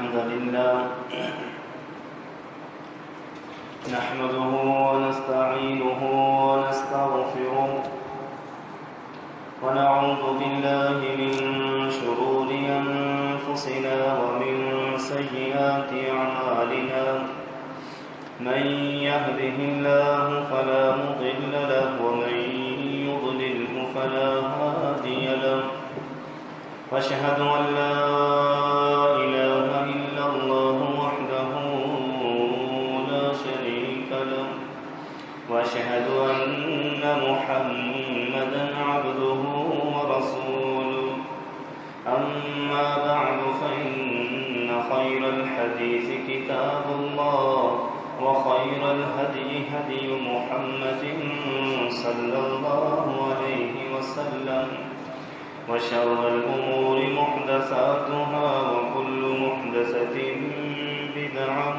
الحمد لله نحمده ونستعينه ونستغفره ونعوذ بالله من شرور أنفسنا ومن سيئات أعمالنا من يهده الله فلا مضل له ومن يضلله فلا هادي له وأشهد أن لا إله إلا الله وحده لا شريك له وأشهد أن محمدا عبده ورسوله أما بعد فإن خير الحديث كتاب الله وخير الهدي هدي محمد صلى الله عليه وسلم وشر الأمور محدثاتها وكل محدثة بدعة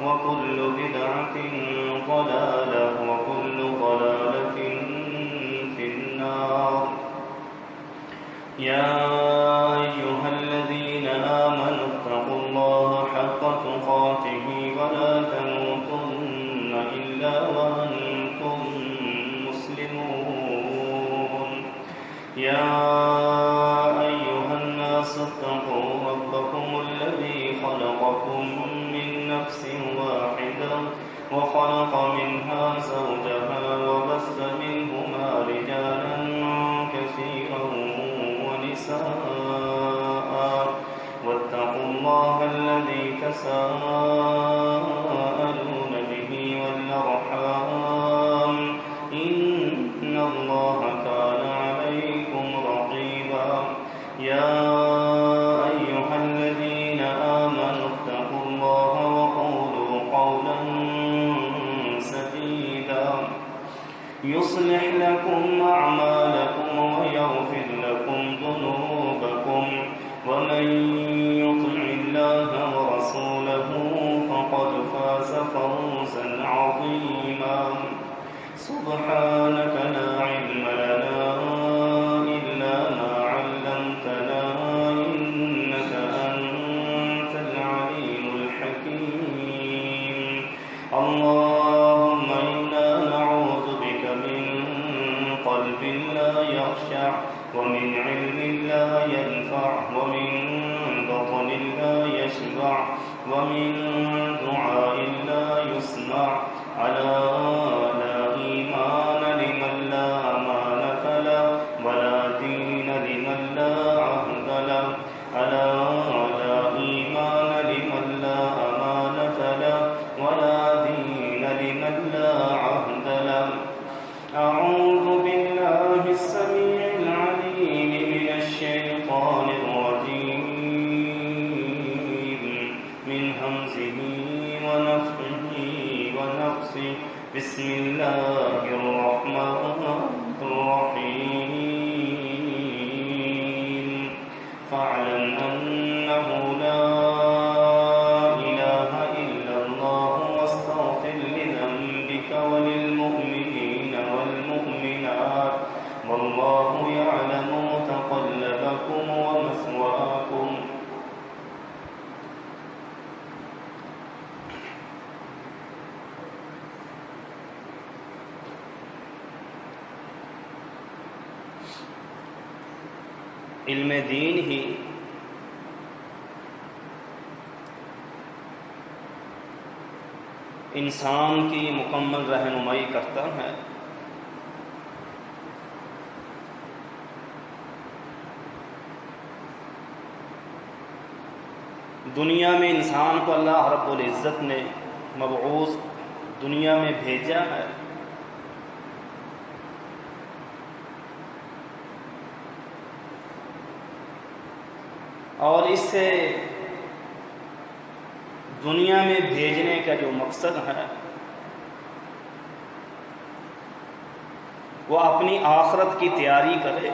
وكل بدعة ضلالة وكل ضلالة في النار يا أيها الذين آمنوا اتقوا الله حق تقاته ولا تموتن إلا وأنتم مسلمون يا أيها الناس اتقوا ربكم الذي خلقكم من نفس واحدة وخلق منها زوجها وبث منهما رجالا كثيرا ونساء واتقوا الله الذي تساءلون به والأرحام إن الله كان عليكم رقيبا يا أيها الذين آمنوا اتقوا الله وقولوا قولا سديدا يصلح لكم أعمالكم ويغفر لكم ذنوبكم ومن يطع الله ورسوله فقد فاز فوزا عظيما سبحانك لا علم لنا إلا ما علمتنا إنك أنت العليم الحكيم اللهم إنا نعوذ بك من قلب لا يخشع ومن علم لا ينفع ومن بطن لا يشبع ومن دعاء لا يسمع على لا إيمان لمن لا أمانة له ولا دين لمن لا عهد له على لا إيمان لمن لا أمانة له ولا دين لمن لا عهد له أعوذ بالله السميع العليم من الشيطان الرجيم من همزه ونفخه ونفسه بسم الله الرحمن الرحيم فاعلم أنه لا إله إلا الله واستغفر لذنبك وللمؤمنين والمؤمنات والله يعلم متقلبكم ومثواكم علم دین ہی انسان کی مکمل رہنمائی کرتا ہے دنیا میں انسان کو اللہ رب العزت نے مبعوث دنیا میں بھیجا ہے اور اس سے دنیا میں بھیجنے کا جو مقصد ہے وہ اپنی آخرت کی تیاری کرے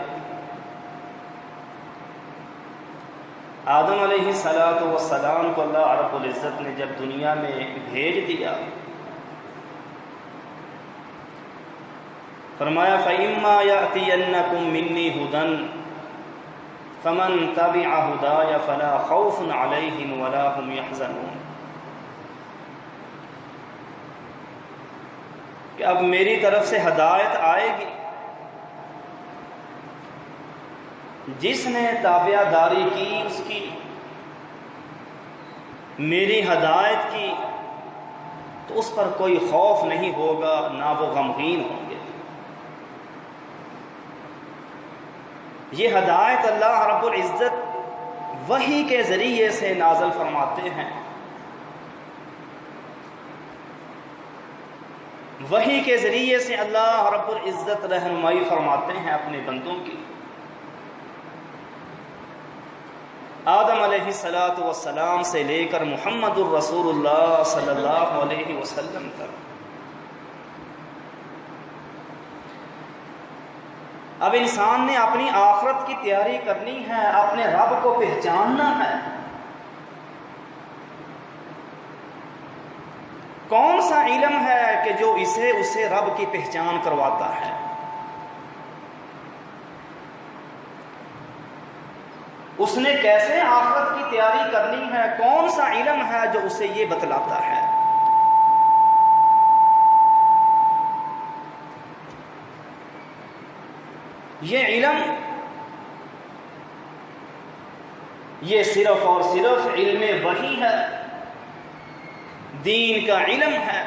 آدم علیہ السلام کو اللہ رب العزت نے جب دنیا میں بھیج دیا فرمایا فَإِمَّا يَأْتِيَنَّكُم مِّنِّي هُدًى فمن تبع ہدای فلا خوف علیہم ولا هم یحزنون، کہ اب میری طرف سے ہدایت آئے گی، جس نے تابع داری کی اس کی، میری ہدایت کی، تو اس پر کوئی خوف نہیں ہوگا، نہ وہ غمگین ہوں گے۔ یہ ہدایت اللہ رب العزت وحی کے ذریعے سے نازل فرماتے ہیں، وحی کے ذریعے سے اللہ رب العزت رہنمائی فرماتے ہیں اپنے بندوں کی۔ آدم علیہ السلام سے لے کر محمد الرسول اللہ صلی اللہ علیہ وسلم تک، اب انسان نے اپنی آخرت کی تیاری کرنی ہے، اپنے رب کو پہچاننا ہے۔ کون سا علم ہے کہ جو اسے رب کی پہچان کرواتا ہے؟ اس نے کیسے آخرت کی تیاری کرنی ہے؟ کون سا علم ہے جو اسے یہ بتلاتا ہے؟ یہ علم، یہ صرف اور صرف علم وحی ہے، دین کا علم ہے،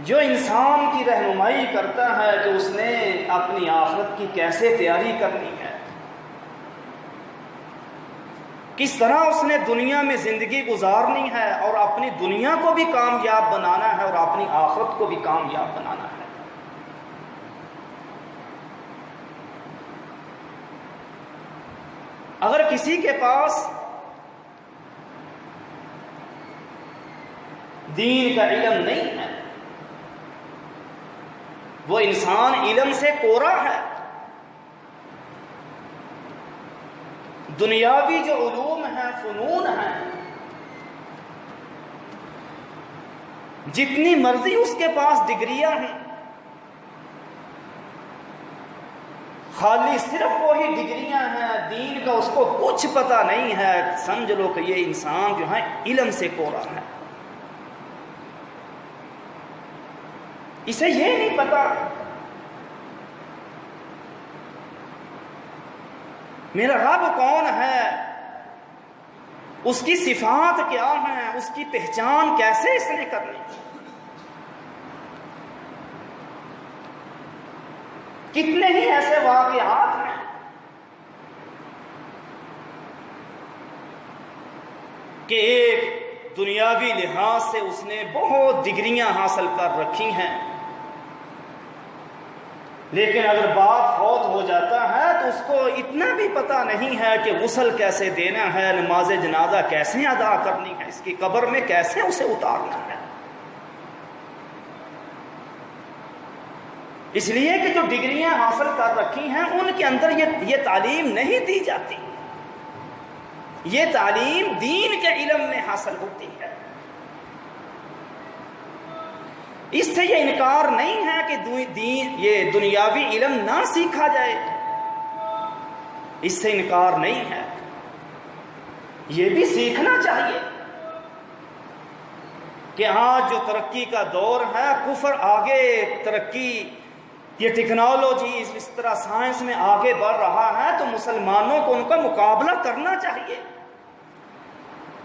جو انسان کی رہنمائی کرتا ہے کہ اس نے اپنی آخرت کی کیسے تیاری کرنی ہے، کس طرح اس نے دنیا میں زندگی گزارنی ہے اور اپنی دنیا کو بھی کامیاب بنانا ہے اور اپنی آخرت کو بھی کامیاب بنانا ہے۔ اگر کسی کے پاس دین کا علم نہیں ہے، وہ انسان علم سے کورا ہے، دنیاوی جو علوم ہیں، فنون ہیں، جتنی مرضی اس کے پاس ڈگریاں ہیں، خالی صرف وہی ڈگریاں ہیں، دین کا اس کو کچھ پتہ نہیں ہے، سمجھ لو کہ یہ انسان جو ہے علم سے کورا ہے۔ اسے یہ نہیں پتا میرا رب کون ہے، اس کی صفات کیا ہیں، اس کی پہچان کیسے اس نے کرنی۔ کتنے ہی ایسے واقعات ہیں کہ ایک دنیاوی لحاظ سے اس نے بہت ڈگریاں حاصل کر رکھی ہیں، لیکن اگر بات فوت ہو جاتا ہے تو اس کو اتنا بھی پتہ نہیں ہے کہ غسل کیسے دینا ہے، نماز جنازہ کیسے ادا کرنی ہے، اس کی قبر میں کیسے اسے اتارنا ہے۔ اس لیے کہ جو ڈگریاں حاصل کر رکھی ہیں ان کے اندر یہ تعلیم نہیں دی جاتی، یہ تعلیم دین کے علم میں حاصل ہوتی ہے۔ اس سے یہ انکار نہیں ہے کہ یہ دنیاوی علم نہ سیکھا جائے، اس سے انکار نہیں ہے، یہ بھی سیکھنا چاہیے کہ آج جو ترقی کا دور ہے، کفر آگے ترقی، یہ ٹیکنالوجی اس طرح سائنس میں آگے بڑھ رہا ہے، تو مسلمانوں کو ان کا مقابلہ کرنا چاہیے،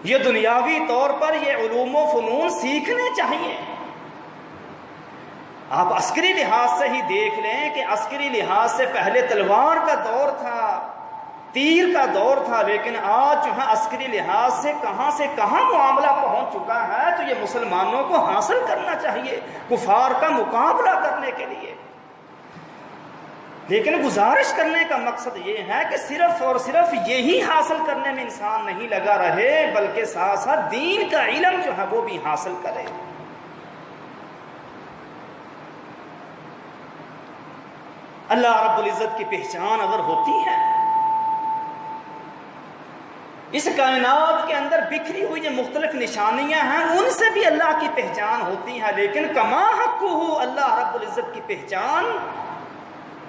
یہ دنیاوی طور پر یہ علوم و فنون سیکھنے چاہیے۔ آپ عسکری لحاظ سے ہی دیکھ لیں کہ عسکری لحاظ سے پہلے تلوار کا دور تھا، تیر کا دور تھا، لیکن آج جو ہے عسکری لحاظ سے کہاں معاملہ پہنچ چکا ہے، تو یہ مسلمانوں کو حاصل کرنا چاہیے کفار کا مقابلہ کرنے کے لیے۔ لیکن گزارش کرنے کا مقصد یہ ہے کہ صرف اور صرف یہی حاصل کرنے میں انسان نہیں لگا رہے، بلکہ ساتھ ساتھ دین کا علم جو ہے وہ بھی حاصل کرے۔ اللہ رب العزت کی پہچان اگر ہوتی ہے، اس کائنات کے اندر بکھری ہوئی جو مختلف نشانیاں ہیں ان سے بھی اللہ کی پہچان ہوتی ہے، لیکن کما حق ہو اللہ رب العزت کی پہچان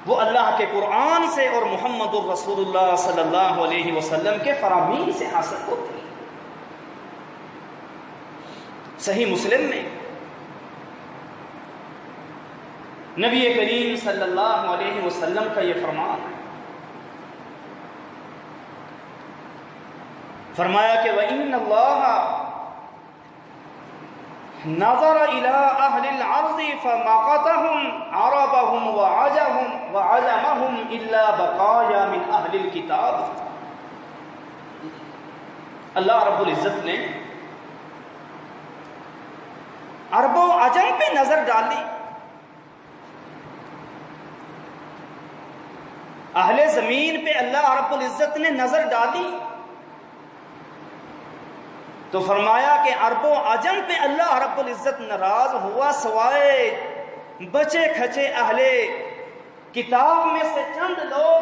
وہ اللہ کے قرآن سے اور محمد الرسول اللہ صلی اللہ علیہ وسلم کے فرامین سے حاصل ہوتی ہے۔ صحیح مسلم میں نبی کریم صلی اللہ علیہ وسلم کا یہ فرمان ہے، فرمایا کہ وَإِنَّ اللَّهَ نظر إلى أهل العرض فمقتهم عربهم وعجمهم إلا بقايا من أهل الكتاب۔ اللہ رب العزت نے عرب و عجم پہ نظر ڈالی، اہل زمین پہ اللہ رب العزت نے نظر ڈالی تو فرمایا کہ عرب و عجم پہ اللہ رب العزت ناراض ہوا، سوائے بچے کھچے اہل کتاب میں سے چند لوگ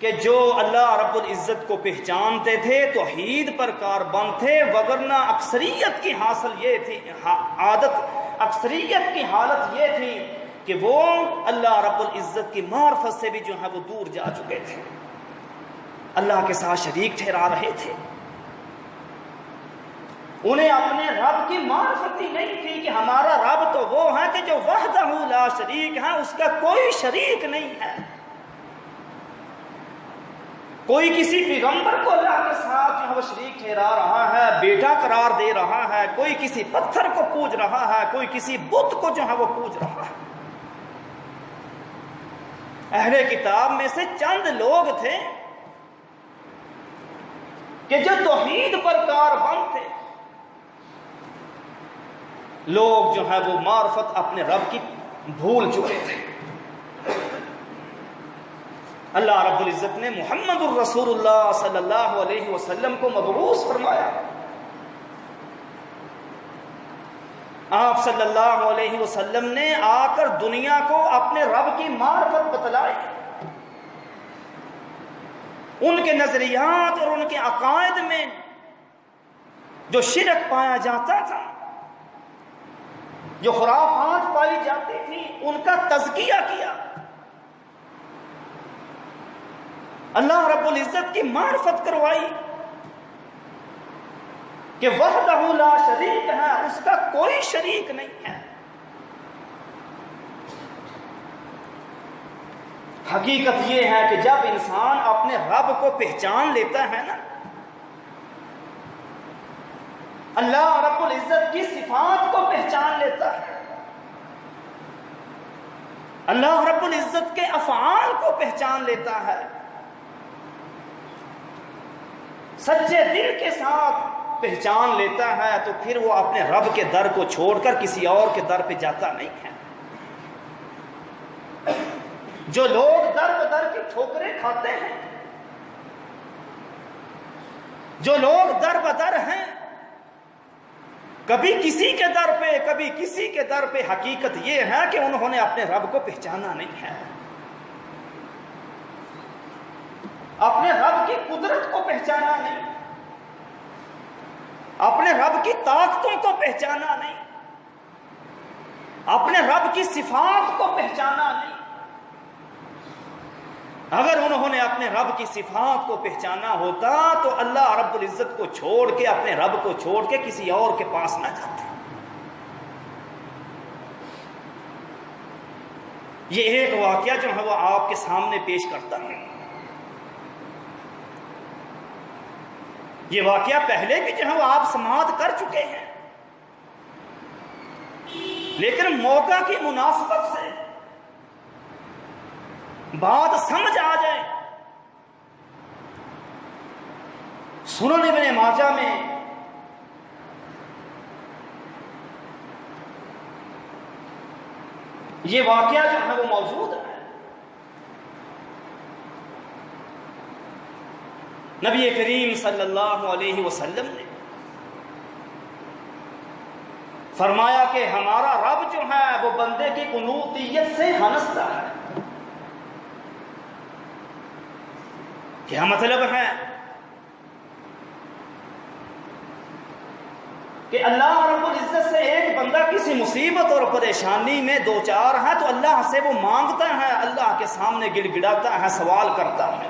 کہ جو اللہ رب العزت کو پہچانتے تھے، توحید پر کاربند تھے، وگرنہ اکثریت کی حاصل یہ تھی، اکثریت کی حالت یہ تھی کہ وہ اللہ رب العزت کی معرفت سے بھی جو ہے وہ دور جا چکے تھے، اللہ کے ساتھ شریک ٹھہرا رہے تھے، انہیں اپنے رب کی معرفت ہی نہیں تھی کہ ہمارا رب تو وہ ہے کہ جو وحدہ لا شریک ہے، اس کا کوئی شریک نہیں ہے۔ کوئی کسی پیغمبر کو اللہ کے ساتھ جو ہے وہ شریک ٹھہرا رہا ہے، بیٹا قرار دے رہا ہے، کوئی کسی پتھر کو پوج رہا ہے، کوئی کسی بت کو جو ہے وہ پوج رہا ہے۔ اہل کتاب میں سے چند لوگ تھے کہ جو توحید پر کاربند تھے، لوگ جو ہے وہ معرفت اپنے رب کی بھول چکے تھے۔ اللہ رب العزت نے محمد الرسول اللہ صلی اللہ علیہ وسلم کو مبعوث فرمایا، آپ صلی اللہ علیہ وسلم نے آ کر دنیا کو اپنے رب کی معرفت بتلائی، ان کے نظریات اور ان کے عقائد میں جو شرک پایا جاتا تھا، جو خرافات پائی جاتی تھی، ان کا تزکیہ کیا، اللہ رب العزت کی معرفت کروائی کہ وحدہ لا شریک ہے، اس کا کوئی شریک نہیں ہے۔ حقیقت یہ ہے کہ جب انسان اپنے رب کو پہچان لیتا ہے نا، اللہ رب العزت کی صفات کو پہچان لیتا ہے، اللہ رب العزت کے افعال کو پہچان لیتا ہے، سچے دل کے ساتھ پہچان لیتا ہے، تو پھر وہ اپنے رب کے در کو چھوڑ کر کسی اور کے در پہ جاتا نہیں ہے۔ جو لوگ در بدر کی ٹھوکریں کھاتے ہیں، جو لوگ در بدر ہیں، کبھی کسی کے در پہ کبھی کسی کے در پہ، حقیقت یہ ہے کہ انہوں نے اپنے رب کو پہچانا نہیں ہے، اپنے رب کی قدرت کو پہچانا نہیں، اپنے رب کی طاقتوں کو پہچانا نہیں، اپنے رب کی صفات کو پہچانا نہیں۔ اگر انہوں نے اپنے رب کی صفات کو پہچانا ہوتا تو اللہ رب العزت کو چھوڑ کے، اپنے رب کو چھوڑ کے کسی اور کے پاس نہ جاتے۔ یہ ایک واقعہ جو ہے وہ آپ کے سامنے پیش کرتا ہے۔ یہ واقعہ پہلے بھی جو ہے وہ آپ سماعت کر چکے ہیں، لیکن موقع کی مناسبت سے بات سمجھ آ جائے۔ سنن ابن ماجہ میں یہ واقعہ جو ہے وہ موجود ہے۔ نبی کریم صلی اللہ علیہ وسلم نے فرمایا کہ ہمارا رب جو ہے وہ بندے کی قنوتیت سے ہنستا ہے۔ کیا مطلب ہے؟ کہ اللہ رب العزت سے ایک بندہ کسی مصیبت اور پریشانی میں دو چار ہے تو اللہ سے وہ مانگتا ہے، اللہ کے سامنے گڑ گڑاتا ہے، سوال کرتا ہے۔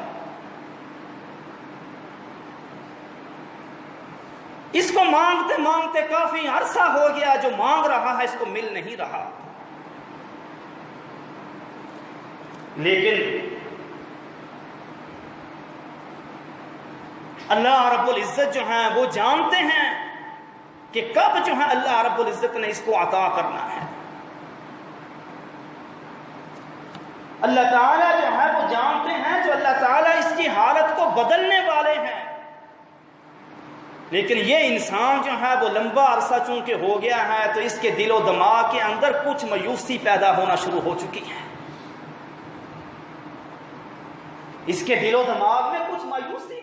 اس کو مانگتے مانگتے کافی عرصہ ہو گیا، جو مانگ رہا ہے اس کو مل نہیں رہا، لیکن اللہ رب العزت جو ہیں وہ جانتے ہیں کہ کب جو ہے اللہ رب العزت نے اس کو عطا کرنا ہے۔ اللہ تعالیٰ جو ہے وہ جانتے ہیں، جو اللہ تعالیٰ اس کی حالت کو بدلنے والے ہیں، لیکن یہ انسان جو ہے وہ لمبا عرصہ چونکہ ہو گیا ہے تو اس کے دل و دماغ کے اندر کچھ مایوسی پیدا ہونا شروع ہو چکی ہے، اس کے دل و دماغ میں کچھ مایوسی